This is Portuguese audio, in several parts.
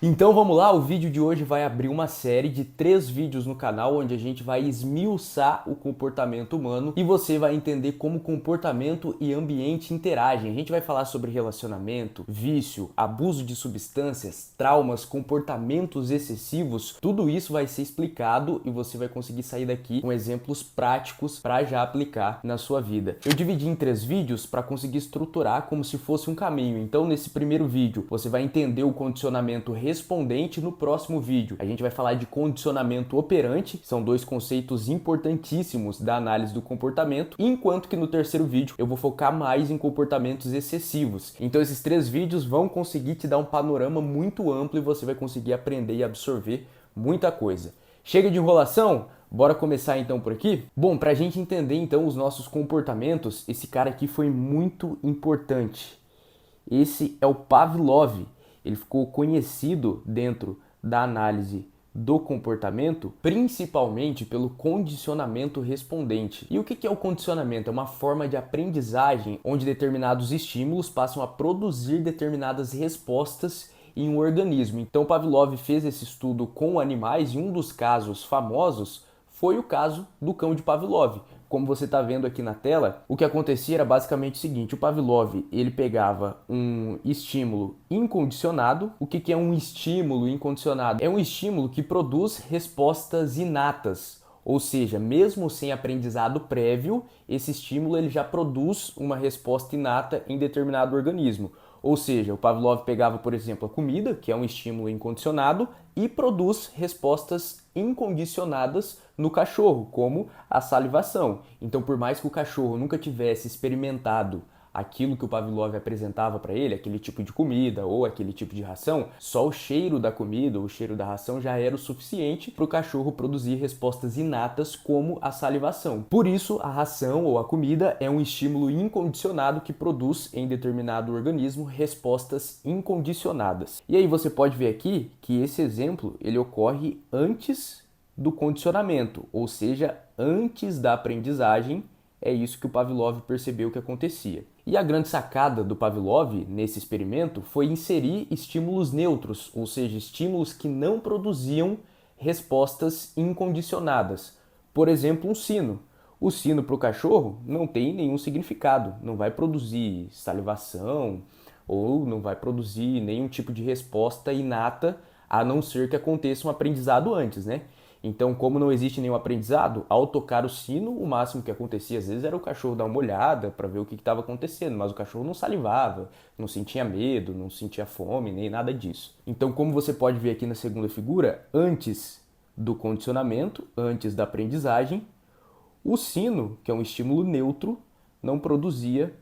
Então vamos lá, o vídeo de hoje vai abrir uma série de 3 vídeos no canal onde a gente vai esmiuçar o comportamento humano e você vai entender como comportamento e ambiente interagem. A gente vai falar sobre relacionamento, vício, abuso de substâncias, traumas, comportamentos excessivos. Tudo isso vai ser explicado e você vai conseguir sair daqui com exemplos práticos para já aplicar na sua vida. Eu dividi em 3 vídeos para conseguir estruturar como se fosse um caminho. Então nesse primeiro vídeo você vai entender o condicionamento respondente. No próximo vídeo a gente vai falar de condicionamento operante, são 2 conceitos importantíssimos da análise do comportamento, enquanto que no terceiro vídeo eu vou focar mais em comportamentos excessivos. Então esses 3 vídeos vão conseguir te dar um panorama muito amplo e você vai conseguir aprender e absorver muita coisa. Chega de enrolação? Bora começar então por aqui? Bom, para a gente entender então os nossos comportamentos, esse cara aqui foi muito importante. Esse é o Pavlov. Ele ficou conhecido dentro da análise do comportamento, principalmente pelo condicionamento respondente. E o que é o condicionamento? É uma forma de aprendizagem onde determinados estímulos passam a produzir determinadas respostas em um organismo. Então Pavlov fez esse estudo com animais e um dos casos famosos foi o caso do cão de Pavlov. Como você está vendo aqui na tela, o que acontecia era basicamente o seguinte: o Pavlov ele pegava um estímulo incondicionado. O que é um estímulo incondicionado? É um estímulo que produz respostas inatas. Ou seja, mesmo sem aprendizado prévio, esse estímulo ele já produz uma resposta inata em determinado organismo. Ou seja, o Pavlov pegava, por exemplo, a comida, que é um estímulo incondicionado, e produz respostas incondicionadas no cachorro, como a salivação. Então, por mais que o cachorro nunca tivesse experimentado aquilo que o Pavlov apresentava para ele, aquele tipo de comida ou aquele tipo de ração, só o cheiro da comida ou o cheiro da ração já era o suficiente para o cachorro produzir respostas inatas como a salivação. Por isso, a ração ou a comida é um estímulo incondicionado que produz em determinado organismo respostas incondicionadas. E aí você pode ver aqui que esse exemplo ele ocorre antes do condicionamento, ou seja, antes da aprendizagem. É isso que o Pavlov percebeu que acontecia. E a grande sacada do Pavlov nesse experimento foi inserir estímulos neutros, ou seja, estímulos que não produziam respostas incondicionadas. Por exemplo, um sino. O sino para o cachorro não tem nenhum significado, não vai produzir salivação ou não vai produzir nenhum tipo de resposta inata, a não ser que aconteça um aprendizado antes, né? Então, como não existe nenhum aprendizado, ao tocar o sino, o máximo que acontecia às vezes era o cachorro dar uma olhada para ver o que estava acontecendo, mas o cachorro não salivava, não sentia medo, não sentia fome, nem nada disso. Então, como você pode ver aqui na segunda figura, antes do condicionamento, antes da aprendizagem, o sino, que é um estímulo neutro, não produzia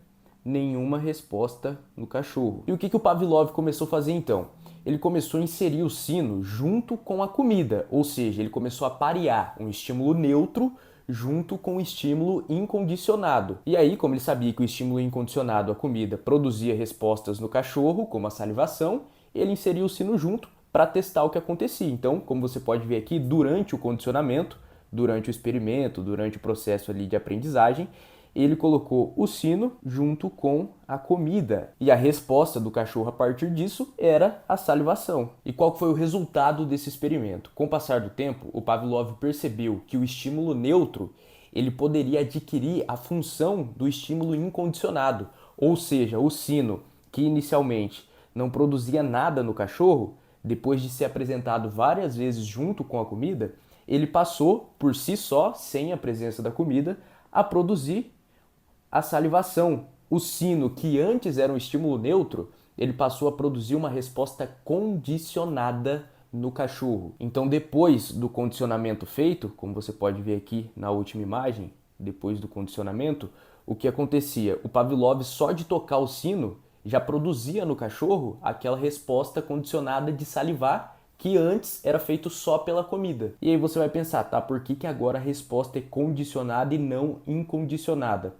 nenhuma resposta no cachorro. E o que o Pavlov começou a fazer então? Ele começou a inserir o sino junto com a comida, ou seja, ele começou a parear um estímulo neutro junto com o estímulo incondicionado. E aí, como ele sabia que o estímulo incondicionado, a comida, produzia respostas no cachorro, como a salivação, ele inseriu o sino junto para testar o que acontecia. Então, como você pode ver aqui, durante o condicionamento, durante o experimento, durante o processo ali de aprendizagem, ele colocou o sino junto com a comida. E a resposta do cachorro a partir disso era a salivação. E qual foi o resultado desse experimento? Com o passar do tempo, o Pavlov percebeu que o estímulo neutro ele poderia adquirir a função do estímulo incondicionado. Ou seja, o sino, que inicialmente não produzia nada no cachorro, depois de ser apresentado várias vezes junto com a comida, ele passou, por si só, sem a presença da comida, a produzir a salivação. O sino, que antes era um estímulo neutro, ele passou a produzir uma resposta condicionada no cachorro. Então, depois do condicionamento feito, como você pode ver aqui na última imagem, depois do condicionamento, o que acontecia? O Pavlov, só de tocar o sino, já produzia no cachorro aquela resposta condicionada de salivar, que antes era feito só pela comida. E aí você vai pensar, tá, por que agora a resposta é condicionada e não incondicionada?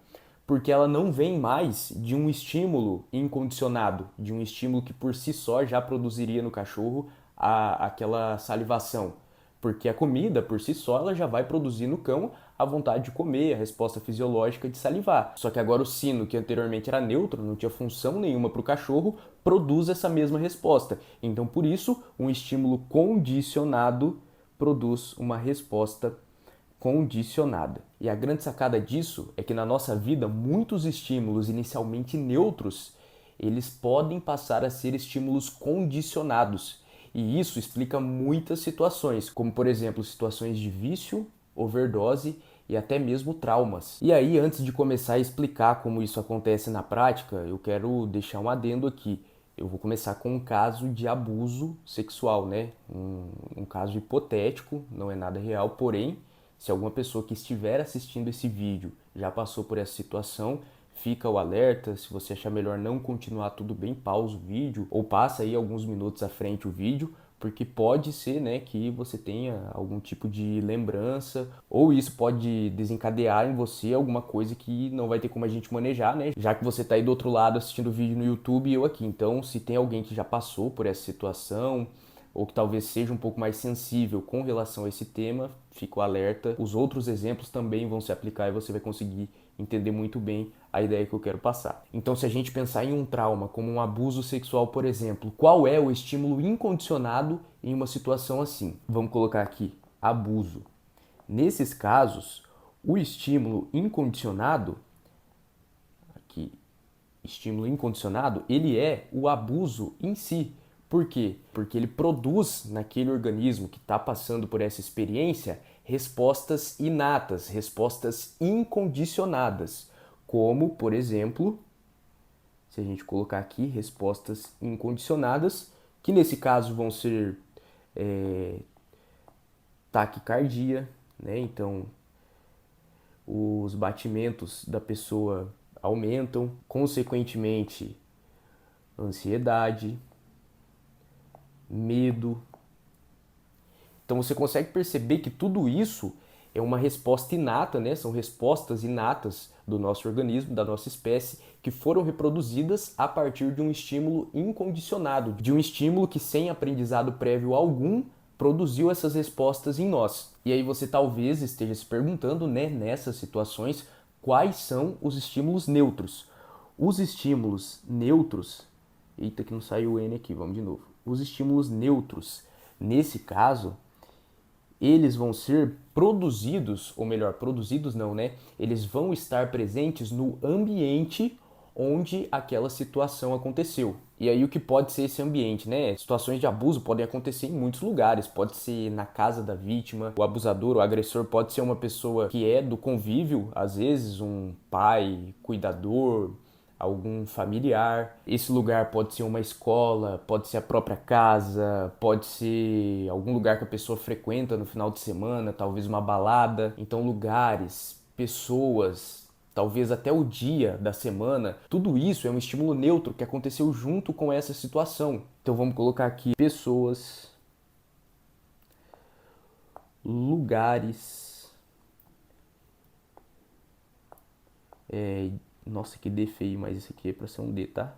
Porque ela não vem mais de um estímulo incondicionado, de um estímulo que por si só já produziria no cachorro aquela salivação. Porque a comida, por si só, ela já vai produzir no cão a vontade de comer, a resposta fisiológica de salivar. Só que agora o sino, que anteriormente era neutro, não tinha função nenhuma para o cachorro, produz essa mesma resposta. Então, por isso, um estímulo condicionado produz uma resposta condicionada. E a grande sacada disso é que na nossa vida, muitos estímulos inicialmente neutros, eles podem passar a ser estímulos condicionados. E isso explica muitas situações, como por exemplo, situações de vício, overdose e até mesmo traumas. E aí, antes de começar a explicar como isso acontece na prática, eu quero deixar um adendo aqui. Eu vou começar com um caso de abuso sexual, né? Um caso hipotético, não é nada real, porém, se alguma pessoa que estiver assistindo esse vídeo já passou por essa situação, fica o alerta. Se você achar melhor não continuar, tudo bem, pausa o vídeo ou passa aí alguns minutos à frente o vídeo, porque pode ser, né, que você tenha algum tipo de lembrança ou isso pode desencadear em você alguma coisa que não vai ter como a gente manejar, né? Já que você está aí do outro lado assistindo o vídeo no YouTube e eu aqui. Então, se tem alguém que já passou por essa situação ou que talvez seja um pouco mais sensível com relação a esse tema, fico alerta. Os outros exemplos também vão se aplicar e você vai conseguir entender muito bem a ideia que eu quero passar. Então, se a gente pensar em um trauma, como um abuso sexual, por exemplo, qual é o estímulo incondicionado em uma situação assim? Vamos colocar aqui, abuso. Nesses casos, o estímulo incondicionado, aqui, estímulo incondicionado, ele é o abuso em si. Por quê? Porque ele produz naquele organismo que está passando por essa experiência respostas inatas, respostas incondicionadas, como, por exemplo, se a gente colocar aqui respostas incondicionadas, que nesse caso vão ser taquicardia, né? Então, os batimentos da pessoa aumentam, consequentemente, ansiedade, medo. Então você consegue perceber que tudo isso é uma resposta inata, né? São respostas inatas do nosso organismo, da nossa espécie, que foram reproduzidas a partir de um estímulo incondicionado, de um estímulo que sem aprendizado prévio algum produziu essas respostas em nós. E aí você talvez esteja se perguntando, né, nessas situações, quais são os estímulos neutros. Os estímulos neutros, eita que não saiu o N aqui, vamos de novo. Os estímulos neutros, nesse caso, eles vão ser produzidos, ou melhor, produzidos não, né? Eles vão estar presentes no ambiente onde aquela situação aconteceu. E aí o que pode ser esse ambiente, né? Situações de abuso podem acontecer em muitos lugares, pode ser na casa da vítima, o abusador, o agressor pode ser uma pessoa que é do convívio, às vezes um pai, cuidador, algum familiar. Esse lugar pode ser uma escola, pode ser a própria casa, pode ser algum lugar que a pessoa frequenta no final de semana, talvez uma balada. Então, lugares, pessoas, talvez até o dia da semana, tudo isso é um estímulo neutro que aconteceu junto com essa situação. Então, vamos colocar aqui pessoas, lugares, nossa, que D feio, mas isso aqui é pra ser um D, tá?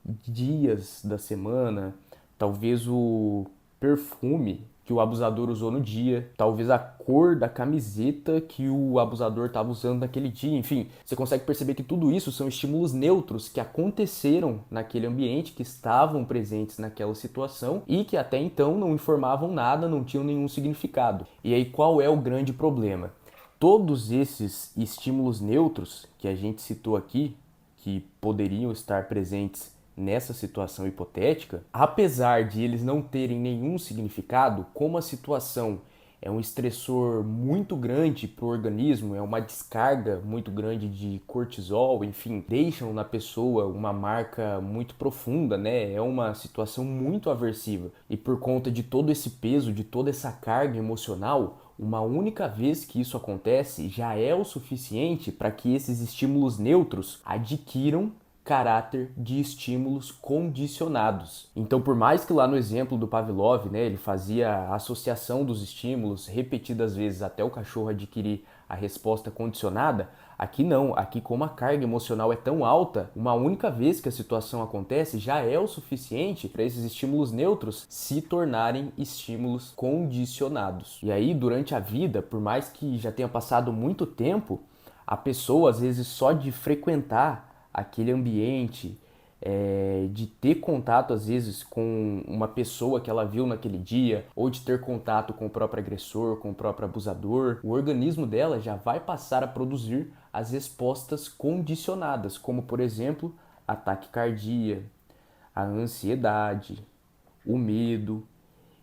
Dias da semana, talvez o perfume que o abusador usou no dia, talvez a cor da camiseta que o abusador estava usando naquele dia, enfim, você consegue perceber que tudo isso são estímulos neutros que aconteceram naquele ambiente, que estavam presentes naquela situação e que até então não informavam nada, não tinham nenhum significado. E aí qual é o grande problema? Todos esses estímulos neutros que a gente citou aqui, que poderiam estar presentes nessa situação hipotética, apesar de eles não terem nenhum significado, como a situação é um estressor muito grande para o organismo, é uma descarga muito grande de cortisol, enfim, deixam na pessoa uma marca muito profunda, né? É uma situação muito aversiva. E por conta de todo esse peso, de toda essa carga emocional, uma única vez que isso acontece já é o suficiente para que esses estímulos neutros adquiram caráter de estímulos condicionados. Então, por mais que lá no exemplo do Pavlov, né, ele fazia a associação dos estímulos repetidas vezes até o cachorro adquirir a resposta condicionada, Aqui não, aqui como a carga emocional é tão alta, uma única vez que a situação acontece já é o suficiente para esses estímulos neutros se tornarem estímulos condicionados. E aí, durante a vida, por mais que já tenha passado muito tempo, a pessoa, às vezes, só de frequentar aquele ambiente, de ter contato, às vezes, com uma pessoa que ela viu naquele dia, ou de ter contato com o próprio agressor, com o próprio abusador, o organismo dela já vai passar a produzir as respostas condicionadas, como, por exemplo, a taquicardia, a ansiedade, o medo.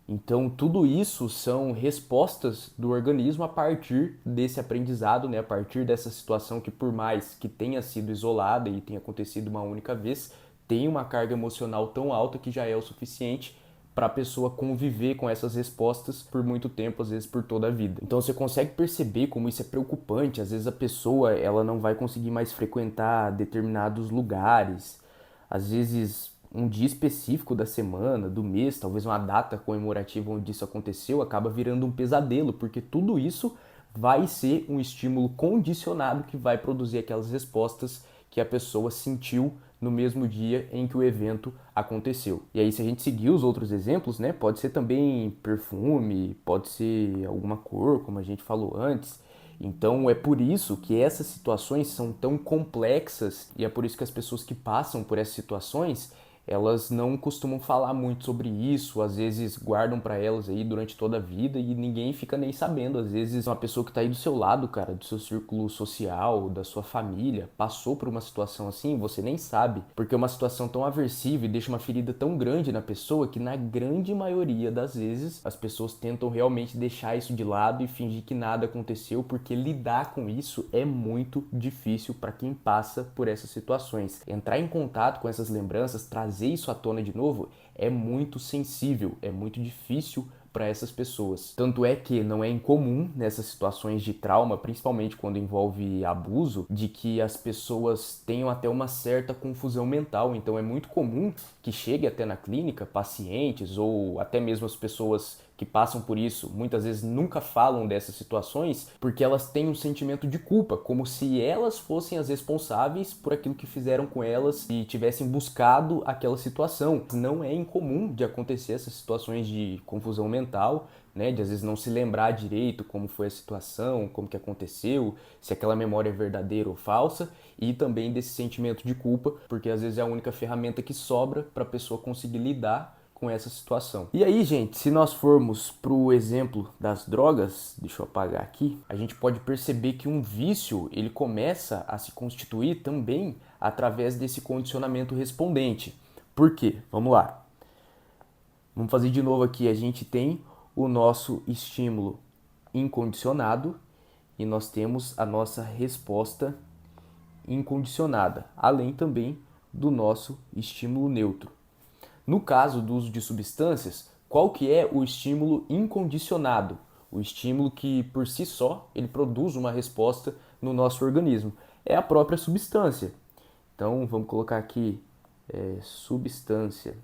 Então, tudo isso são respostas do organismo a partir desse aprendizado, né? A partir dessa situação que, por mais que tenha sido isolada e tenha acontecido uma única vez, tem uma carga emocional tão alta que já é o suficiente para a pessoa conviver com essas respostas por muito tempo, às vezes por toda a vida. Então você consegue perceber como isso é preocupante. Às vezes a pessoa ela não vai conseguir mais frequentar determinados lugares, às vezes um dia específico da semana, do mês, talvez uma data comemorativa onde isso aconteceu, acaba virando um pesadelo, porque tudo isso vai ser um estímulo condicionado que vai produzir aquelas respostas que a pessoa sentiu no mesmo dia em que o evento aconteceu. E aí, se a gente seguir os outros exemplos, né, pode ser também perfume, pode ser alguma cor, como a gente falou antes. Então é por isso que essas situações são tão complexas e é por isso que as pessoas que passam por essas situações elas não costumam falar muito sobre isso, às vezes guardam pra elas aí durante toda a vida e ninguém fica nem sabendo. Às vezes uma pessoa que tá aí do seu lado, cara, do seu círculo social, da sua família, passou por uma situação assim, você nem sabe, porque é uma situação tão aversiva e deixa uma ferida tão grande na pessoa que na grande maioria das vezes as pessoas tentam realmente deixar isso de lado e fingir que nada aconteceu, porque lidar com isso é muito difícil para quem passa por essas situações. Entrar em contato com essas lembranças, trazer isso à tona de novo, é muito sensível, é muito difícil para essas pessoas. Tanto é que não é incomum nessas situações de trauma, principalmente quando envolve abuso, de que as pessoas tenham até uma certa confusão mental. Então é muito comum que chegue até na clínica pacientes ou até mesmo as pessoas que passam por isso, muitas vezes nunca falam dessas situações porque elas têm um sentimento de culpa, como se elas fossem as responsáveis por aquilo que fizeram com elas e tivessem buscado aquela situação. Não é incomum de acontecer essas situações de confusão mental, né, de às vezes não se lembrar direito como foi a situação, como que aconteceu, se aquela memória é verdadeira ou falsa, e também desse sentimento de culpa, porque às vezes é a única ferramenta que sobra para a pessoa conseguir lidar com essa situação. E aí, gente, se nós formos para o exemplo das drogas, deixa eu apagar aqui, a gente pode perceber que um vício, ele começa a se constituir também através desse condicionamento respondente. Por quê? Vamos lá. Vamos fazer de novo aqui. A gente tem o nosso estímulo incondicionado e nós temos a nossa resposta incondicionada, além também do nosso estímulo neutro. No caso do uso de substâncias, qual que é o estímulo incondicionado? O estímulo que, por si só, ele produz uma resposta no nosso organismo. É a própria substância. Então, vamos colocar aqui substância,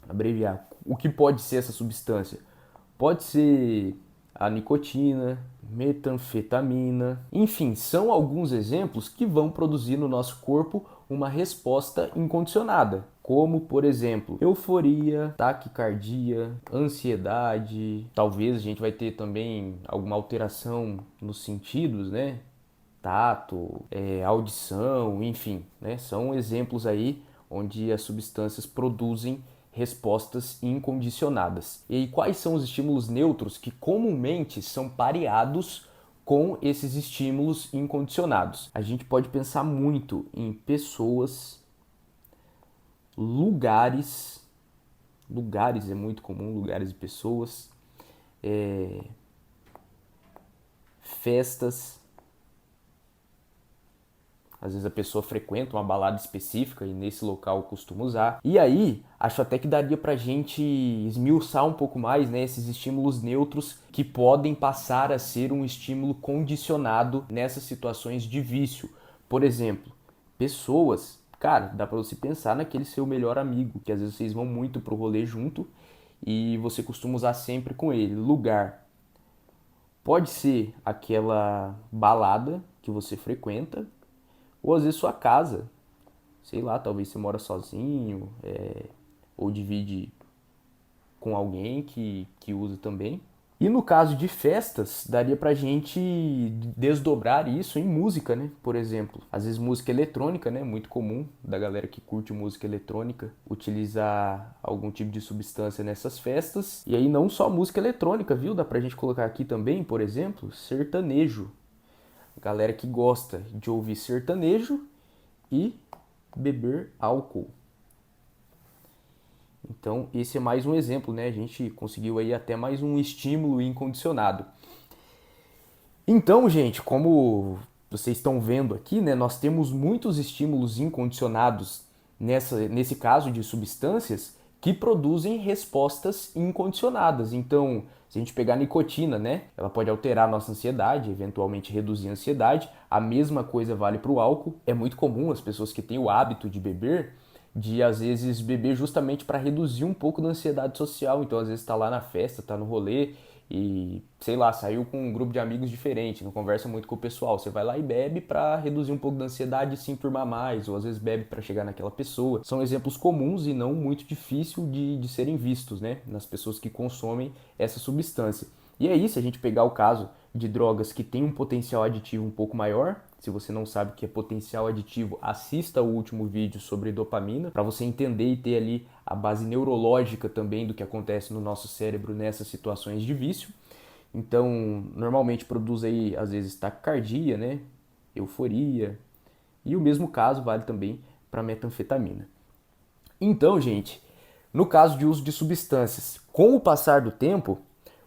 abreviar. O que pode ser essa substância? Pode ser a nicotina, metanfetamina, enfim, são alguns exemplos que vão produzir no nosso corpo uma resposta incondicionada, como, por exemplo, euforia, taquicardia, ansiedade. Talvez a gente vai ter também alguma alteração nos sentidos, né? Tato, audição, enfim, né? São exemplos aí onde as substâncias produzem respostas incondicionadas. E aí, quais são os estímulos neutros que comumente são pareados com esses estímulos incondicionados? A gente pode pensar muito em pessoas, lugares é muito comum, lugares e pessoas, festas. Às vezes a pessoa frequenta uma balada específica e nesse local costuma usar. E aí, acho até que daria pra gente esmiuçar um pouco mais, né, esses estímulos neutros que podem passar a ser um estímulo condicionado nessas situações de vício. Por exemplo, pessoas, cara, dá pra você pensar naquele seu melhor amigo, que às vezes vocês vão muito pro rolê junto e você costuma usar sempre com ele. Lugar, pode ser aquela balada que você frequenta, ou às vezes sua casa. Sei lá, talvez você mora sozinho, ou divide com alguém que usa também. E no caso de festas, daria pra gente desdobrar isso em música, né? Por exemplo, às vezes música eletrônica, né? Muito comum da galera que curte música eletrônica utilizar algum tipo de substância nessas festas. E aí não só música eletrônica, viu? Dá pra gente colocar aqui também, por exemplo, sertanejo. Galera que gosta de ouvir sertanejo e beber álcool. Então, esse é mais um exemplo, né? A gente conseguiu aí até mais um estímulo incondicionado. Então, gente, como vocês estão vendo aqui, né, nós temos muitos estímulos incondicionados nesse caso de substâncias que produzem respostas incondicionadas. Então, se a gente pegar a nicotina, né, ela pode alterar a nossa ansiedade, eventualmente reduzir a ansiedade. A mesma coisa vale para o álcool. É muito comum as pessoas que têm o hábito de beber, de às vezes beber justamente para reduzir um pouco da ansiedade social. Então, às vezes está lá na festa, está no rolê e, sei lá, saiu com um grupo de amigos diferente, não conversa muito com o pessoal. Você vai lá e bebe para reduzir um pouco da ansiedade e se enturmar mais, ou às vezes bebe para chegar naquela pessoa. São exemplos comuns e não muito difícil de serem vistos, né, nas pessoas que consomem essa substância. E aí, se a gente pegar o caso de drogas que têm um potencial aditivo um pouco maior, se você não sabe o que é potencial aditivo, assista o último vídeo sobre dopamina, para você entender e ter ali a base neurológica também do que acontece no nosso cérebro nessas situações de vício. Então, normalmente produz aí, às vezes, taquicardia, né? Euforia. E o mesmo caso vale também para metanfetamina. Então, gente, no caso de uso de substâncias, com o passar do tempo,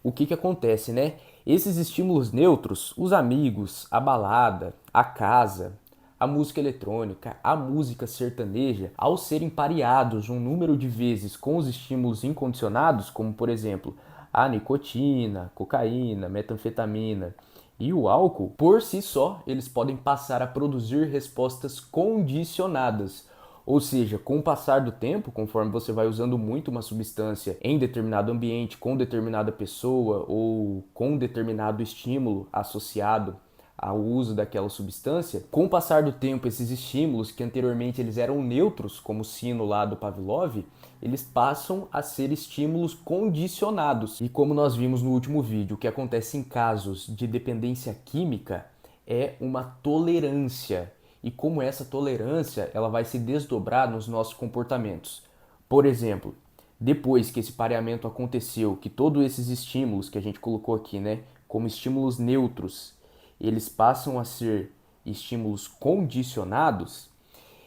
o que acontece, né? Esses estímulos neutros, os amigos, a balada, a casa, a música eletrônica, a música sertaneja, ao serem pareados um número de vezes com os estímulos incondicionados, como por exemplo a nicotina, cocaína, metanfetamina e o álcool, por si só, eles podem passar a produzir respostas condicionadas. Ou seja, com o passar do tempo, conforme você vai usando muito uma substância em determinado ambiente, com determinada pessoa ou com determinado estímulo associado ao uso daquela substância, com o passar do tempo, esses estímulos que anteriormente eles eram neutros, como o sino lá do Pavlov, eles passam a ser estímulos condicionados. E como nós vimos no último vídeo, o que acontece em casos de dependência química é uma tolerância. E como essa tolerância ela vai se desdobrar nos nossos comportamentos. Por exemplo, depois que esse pareamento aconteceu, que todos esses estímulos que a gente colocou aqui, né, como estímulos neutros, eles passam a ser estímulos condicionados,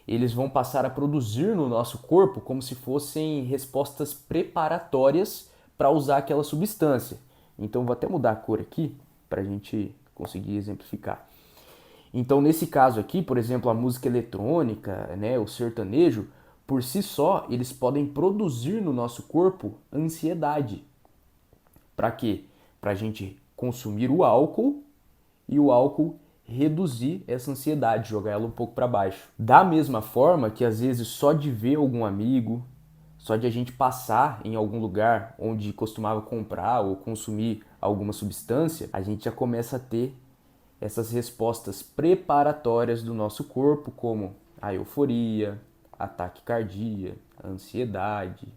eles vão passar a produzir no nosso corpo como se fossem respostas preparatórias para usar aquela substância. Então vou até mudar a cor aqui para a gente conseguir exemplificar. Então, nesse caso aqui, por exemplo, a música eletrônica, né, o sertanejo, por si só, eles podem produzir no nosso corpo ansiedade. Para quê? Para a gente consumir o álcool e o álcool reduzir essa ansiedade, jogar ela um pouco para baixo. Da mesma forma que às vezes só de ver algum amigo, só de a gente passar em algum lugar onde costumava comprar ou consumir alguma substância, a gente já começa a ter essas respostas preparatórias do nosso corpo, como a euforia, a taquicardia, a ansiedade,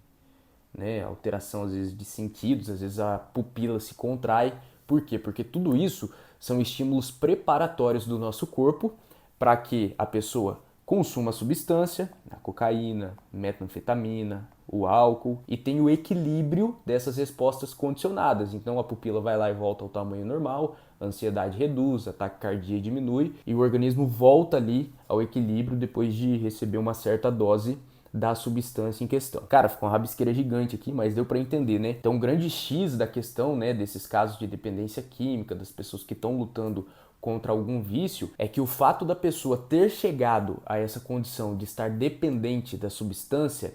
né? Alteração às vezes de sentidos, às vezes a pupila se contrai. Por quê? Porque tudo isso são estímulos preparatórios do nosso corpo para que a pessoa consuma a substância, a cocaína, metanfetamina, o álcool, e tenha o equilíbrio dessas respostas condicionadas. Então a pupila vai lá e volta ao tamanho normal, a ansiedade reduz, a taquicardia diminui e o organismo volta ali ao equilíbrio depois de receber uma certa dose da substância em questão. Cara, ficou uma rabisqueira gigante aqui, mas deu para entender, né? Então, o grande X da questão, né, desses casos de dependência química, das pessoas que estão lutando contra algum vício, é que o fato da pessoa ter chegado a essa condição de estar dependente da substância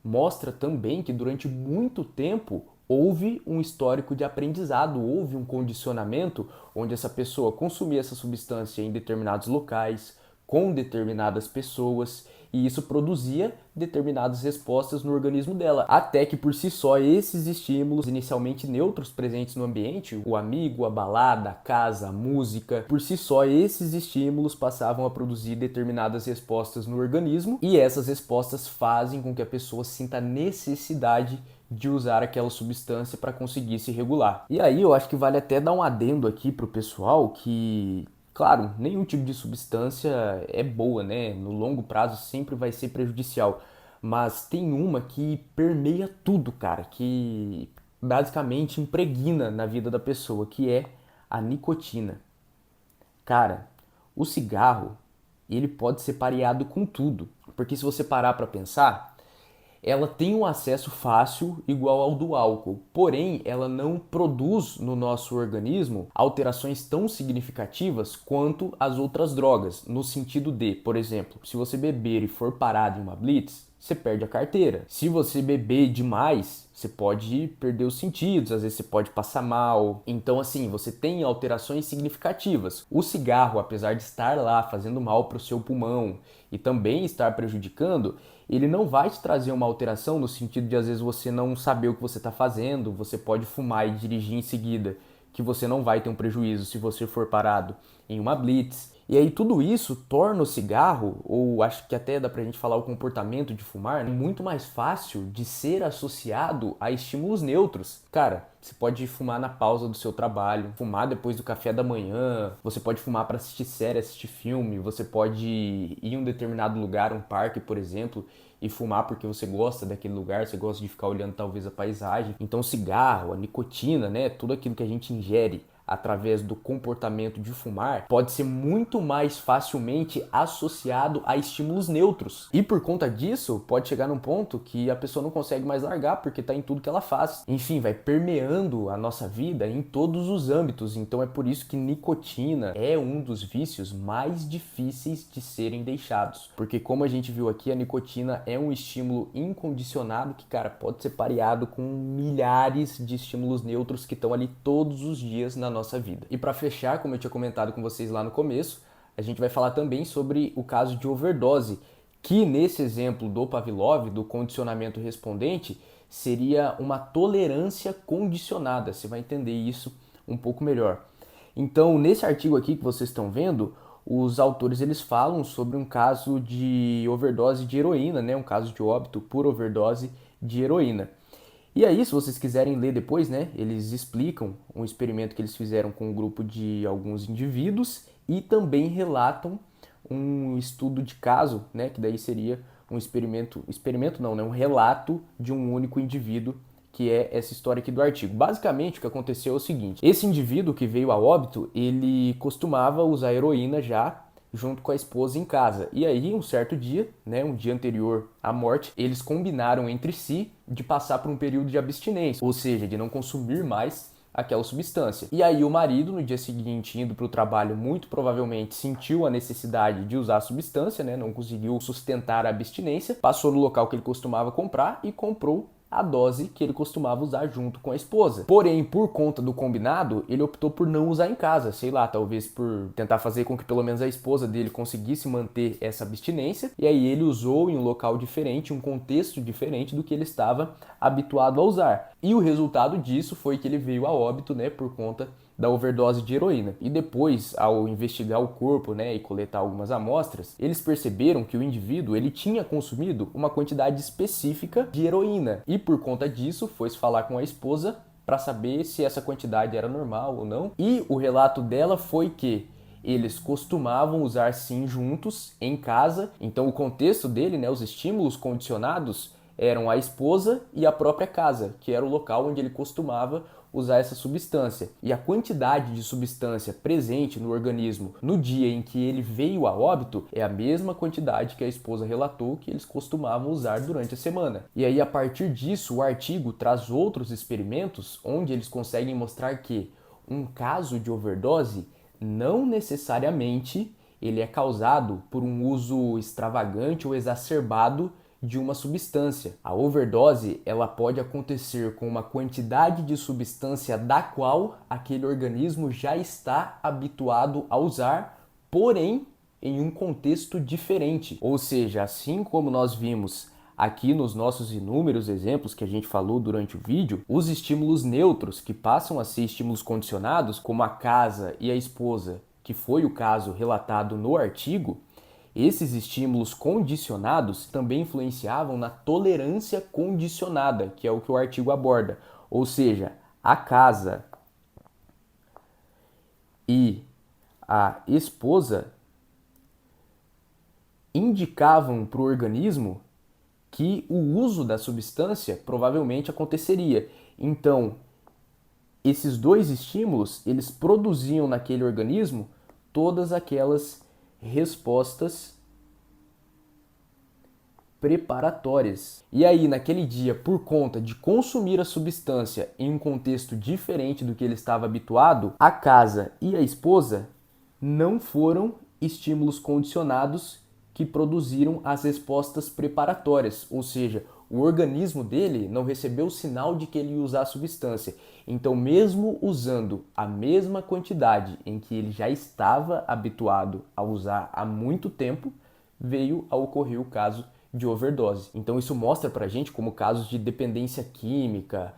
mostra também que durante muito tempo houve um histórico de aprendizado, houve um condicionamento onde essa pessoa consumia essa substância em determinados locais, com determinadas pessoas, e isso produzia determinadas respostas no organismo dela, até que por si só esses estímulos inicialmente neutros presentes no ambiente, o amigo, a balada, a casa, a música, por si só esses estímulos passavam a produzir determinadas respostas no organismo e essas respostas fazem com que a pessoa sinta necessidade de usar aquela substância para conseguir se regular. E aí eu acho que vale até dar um adendo aqui pro pessoal que, claro, nenhum tipo de substância é boa, né? No longo prazo sempre vai ser prejudicial. Mas tem uma que permeia tudo, cara, que basicamente impregna na vida da pessoa, que é a nicotina. Cara, o cigarro, ele pode ser pareado com tudo. Porque se você parar para pensar, ela tem um acesso fácil igual ao do álcool, porém ela não produz no nosso organismo alterações tão significativas quanto as outras drogas, no sentido de, por exemplo, se você beber e for parado em uma blitz, você perde a carteira. Se você beber demais, você pode perder os sentidos, às vezes você pode passar mal. Então, assim, você tem alterações significativas. O cigarro, apesar de estar lá fazendo mal para o seu pulmão e também estar prejudicando, ele não vai te trazer uma alteração no sentido de às vezes você não saber o que você está fazendo, você pode fumar e dirigir em seguida, que você não vai ter um prejuízo se você for parado em uma blitz. E aí tudo isso torna o cigarro, ou acho que até dá pra gente falar o comportamento de fumar, muito mais fácil de ser associado a estímulos neutros. Cara, você pode fumar na pausa do seu trabalho, fumar depois do café da manhã, você pode fumar para assistir série, assistir filme, você pode ir em um determinado lugar, um parque, por exemplo, e fumar porque você gosta daquele lugar, você gosta de ficar olhando talvez a paisagem. Então o cigarro, a nicotina, né, tudo aquilo que a gente ingere através do comportamento de fumar, pode ser muito mais facilmente associado a estímulos neutros. E por conta disso, pode chegar num ponto que a pessoa não consegue mais largar porque está em tudo que ela faz. Enfim, vai permeando a nossa vida em todos os âmbitos. Então é por isso que nicotina é um dos vícios mais difíceis de serem deixados. Porque como a gente viu aqui, a nicotina é um estímulo incondicionado que, cara, pode ser pareado com milhares de estímulos neutros que estão ali todos os dias na nossa vida. E para fechar, como eu tinha comentado com vocês lá no começo, a gente vai falar também sobre o caso de overdose, que nesse exemplo do Pavlov, do condicionamento respondente, seria uma tolerância condicionada. Você vai entender isso um pouco melhor. Então, nesse artigo aqui que vocês estão vendo, os autores eles falam sobre um caso de overdose de heroína, né? Um caso de óbito por overdose de heroína. E aí, se vocês quiserem ler depois, né, eles explicam um experimento que eles fizeram com um grupo de alguns indivíduos e também relatam um estudo de caso, né, que daí seria um experimento não, né, um relato de um único indivíduo, que é essa história aqui do artigo. Basicamente, o que aconteceu é o seguinte: esse indivíduo que veio a óbito, ele costumava usar heroína já junto com a esposa em casa. E aí, um certo dia, né, um dia anterior à morte, eles combinaram entre si de passar por um período de abstinência, ou seja, de não consumir mais aquela substância. E aí o marido, no dia seguinte, indo para o trabalho, muito provavelmente sentiu a necessidade de usar a substância, né, não conseguiu sustentar a abstinência, passou no local que ele costumava comprar e comprou a dose que ele costumava usar junto com a esposa. Porém, por conta do combinado, ele optou por não usar em casa, sei lá, talvez por tentar fazer com que pelo menos a esposa dele conseguisse manter essa abstinência, e aí ele usou em um local diferente, um contexto diferente do que ele estava habituado a usar. E o resultado disso foi que ele veio a óbito, né, por conta da overdose de heroína. E depois, ao investigar o corpo, né, e coletar algumas amostras, eles perceberam que o indivíduo ele tinha consumido uma quantidade específica de heroína. E por conta disso, foi-se falar com a esposa para saber se essa quantidade era normal ou não. E o relato dela foi que eles costumavam usar sim juntos em casa. Então o contexto dele, né, os estímulos condicionados eram a esposa e a própria casa, que era o local onde ele costumava usar essa substância. E a quantidade de substância presente no organismo no dia em que ele veio a óbito é a mesma quantidade que a esposa relatou que eles costumavam usar durante a semana. E aí, a partir disso, o artigo traz outros experimentos onde eles conseguem mostrar que um caso de overdose não necessariamente ele é causado por um uso extravagante ou exacerbado de uma substância. A overdose, ela pode acontecer com uma quantidade de substância da qual aquele organismo já está habituado a usar, porém, em um contexto diferente. Ou seja, assim como nós vimos aqui nos nossos inúmeros exemplos que a gente falou durante o vídeo, os estímulos neutros, que passam a ser estímulos condicionados, como a casa e a esposa, que foi o caso relatado no artigo, esses estímulos condicionados também influenciavam na tolerância condicionada, que é o que o artigo aborda. Ou seja, a casa e a esposa indicavam para o organismo que o uso da substância provavelmente aconteceria. Então, esses dois estímulos, eles produziam naquele organismo todas aquelas respostas preparatórias. E aí, naquele dia, por conta de consumir a substância em um contexto diferente do que ele estava habituado, a casa e a esposa não foram estímulos condicionados que produziram as respostas preparatórias, ou seja, o organismo dele não recebeu o sinal de que ele ia usar a substância. Então, mesmo usando a mesma quantidade em que ele já estava habituado a usar há muito tempo, veio a ocorrer o caso de overdose. Então, isso mostra pra gente como casos de dependência química,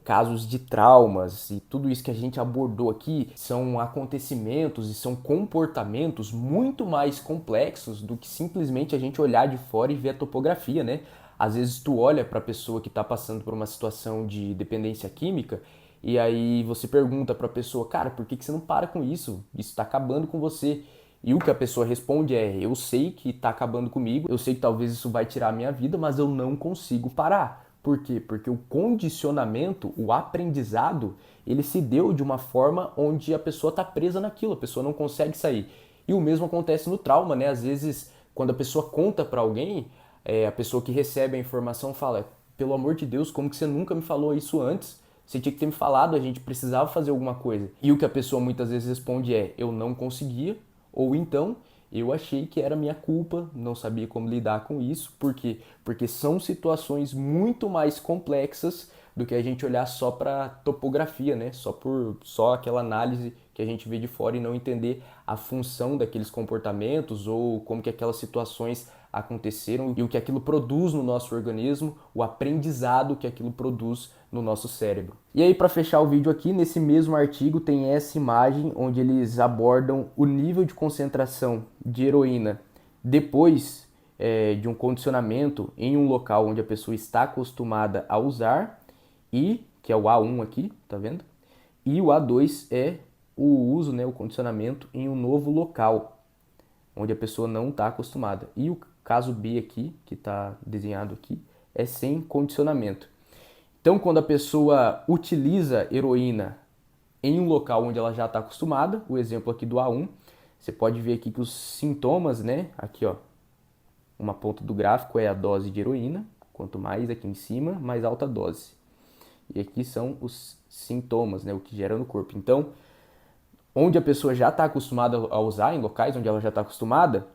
casos de traumas e tudo isso que a gente abordou aqui são acontecimentos e são comportamentos muito mais complexos do que simplesmente a gente olhar de fora e ver a topografia, né? Às vezes tu olha para a pessoa que está passando por uma situação de dependência química e aí você pergunta para a pessoa, cara, por que você não para com isso? Isso está acabando com você. E o que a pessoa responde é, eu sei que está acabando comigo, eu sei que talvez isso vai tirar a minha vida, mas eu não consigo parar. Por quê? Porque o condicionamento, o aprendizado, ele se deu de uma forma onde a pessoa está presa naquilo, a pessoa não consegue sair. E o mesmo acontece no trauma, né? Às vezes, quando a pessoa conta para alguém, a pessoa que recebe a informação fala, pelo amor de Deus, como que você nunca me falou isso antes? Você tinha que ter me falado, a gente precisava fazer alguma coisa. E o que a pessoa muitas vezes responde é, eu não conseguia, ou então, eu achei que era minha culpa, não sabia como lidar com isso. Por quê? Porque são situações muito mais complexas do que a gente olhar só para topografia, né? Só aquela análise que a gente vê de fora e não entender a função daqueles comportamentos ou como que aquelas situações aconteceram e o que aquilo produz no nosso organismo, o aprendizado que aquilo produz no nosso cérebro. E aí, para fechar o vídeo aqui, nesse mesmo artigo tem essa imagem onde eles abordam o nível de concentração de heroína depois de um condicionamento em um local onde a pessoa está acostumada a usar, e que é o A1 aqui, tá vendo? E o A2 é o uso, né, o condicionamento em um novo local onde a pessoa não está acostumada. E o caso B aqui, que está desenhado aqui, é sem condicionamento. Então, quando a pessoa utiliza heroína em um local onde ela já está acostumada, o exemplo aqui do A1, você pode ver aqui que os sintomas, né? Aqui, ó, uma ponta do gráfico é a dose de heroína, quanto mais aqui em cima, mais alta a dose. E aqui são os sintomas, né? O que gera no corpo. Então, onde a pessoa já está acostumada a usar, em locais onde ela já está acostumada,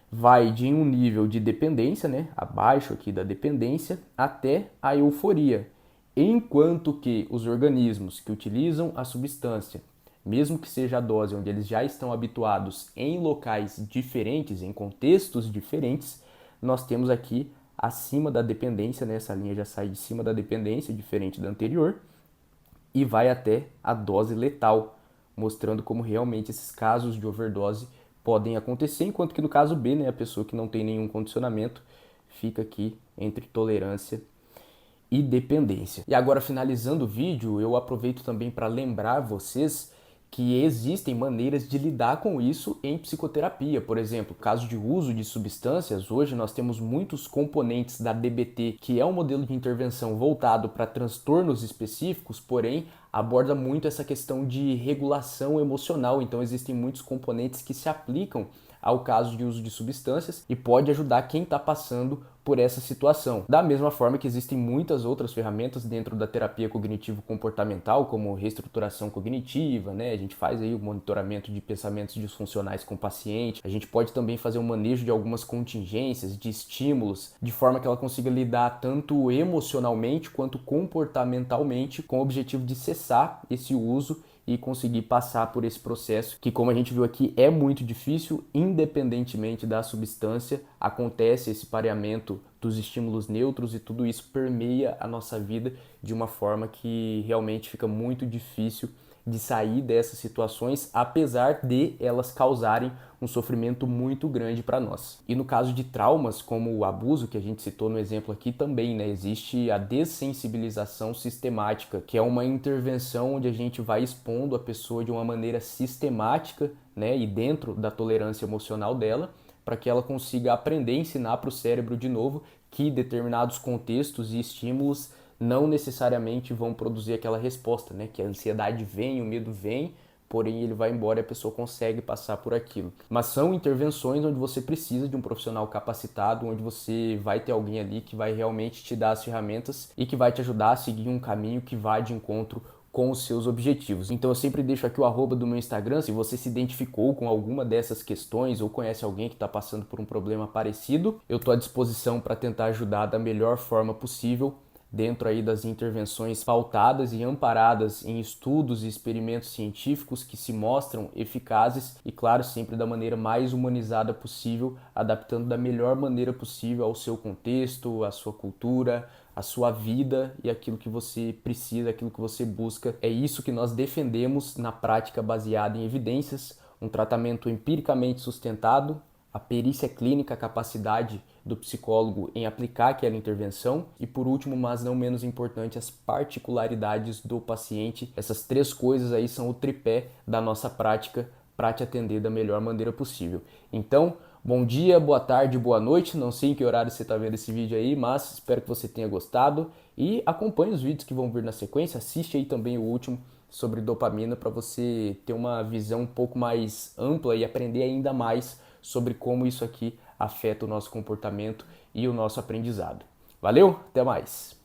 vai de um nível de dependência, né, abaixo aqui da dependência, até a euforia. Enquanto que os organismos que utilizam a substância, mesmo que seja a dose onde eles já estão habituados em locais diferentes, em contextos diferentes, nós temos aqui acima da dependência, né, essa linha já sai de cima da dependência, diferente da anterior, e vai até a dose letal, mostrando como realmente esses casos de overdose podem acontecer, enquanto que no caso B, né, a pessoa que não tem nenhum condicionamento fica aqui entre tolerância e dependência. E agora, finalizando o vídeo, eu aproveito também para lembrar vocês que existem maneiras de lidar com isso em psicoterapia. Por exemplo, caso de uso de substâncias, hoje nós temos muitos componentes da DBT, que é um modelo de intervenção voltado para transtornos específicos, porém aborda muito essa questão de regulação emocional. Então existem muitos componentes que se aplicam ao caso de uso de substâncias e pode ajudar quem está passando por essa situação. Da mesma forma que existem muitas outras ferramentas dentro da terapia cognitivo-comportamental, como reestruturação cognitiva, né? A gente faz aí o monitoramento de pensamentos disfuncionais com o paciente. A gente pode também fazer um manejo de algumas contingências, de estímulos, de forma que ela consiga lidar tanto emocionalmente quanto comportamentalmente com o objetivo de cessar esse uso e conseguir passar por esse processo que, como a gente viu aqui, é muito difícil, independentemente da substância, acontece esse pareamento dos estímulos neutros e tudo isso permeia a nossa vida de uma forma que realmente fica muito difícil de sair dessas situações, apesar de elas causarem um sofrimento muito grande para nós. E no caso de traumas, como o abuso, que a gente citou no exemplo aqui também, né, existe a dessensibilização sistemática, que é uma intervenção onde a gente vai expondo a pessoa de uma maneira sistemática, né, e dentro da tolerância emocional dela, para que ela consiga aprender e ensinar para o cérebro de novo que determinados contextos e estímulos não necessariamente vão produzir aquela resposta, né? Que a ansiedade vem, o medo vem, porém ele vai embora e a pessoa consegue passar por aquilo. Mas são intervenções onde você precisa de um profissional capacitado, onde você vai ter alguém ali que vai realmente te dar as ferramentas e que vai te ajudar a seguir um caminho que vá de encontro com os seus objetivos. Então eu sempre deixo aqui o arroba do meu Instagram, se você se identificou com alguma dessas questões ou conhece alguém que está passando por um problema parecido, eu estou à disposição para tentar ajudar da melhor forma possível, dentro aí das intervenções pautadas e amparadas em estudos e experimentos científicos que se mostram eficazes e, claro, sempre da maneira mais humanizada possível, adaptando da melhor maneira possível ao seu contexto, à sua cultura, à sua vida e aquilo que você precisa, aquilo que você busca. É isso que nós defendemos na prática baseada em evidências, um tratamento empiricamente sustentado, a perícia clínica, a capacidade do psicólogo em aplicar aquela intervenção e, por último, mas não menos importante, as particularidades do paciente. Essas três coisas aí são o tripé da nossa prática para te atender da melhor maneira possível. Então, bom dia, boa tarde, boa noite. Não sei em que horário você está vendo esse vídeo aí, mas espero que você tenha gostado e acompanhe os vídeos que vão vir na sequência. Assiste aí também o último sobre dopamina para você ter uma visão um pouco mais ampla e aprender ainda mais sobre como isso aqui afeta o nosso comportamento e o nosso aprendizado. Valeu, até mais!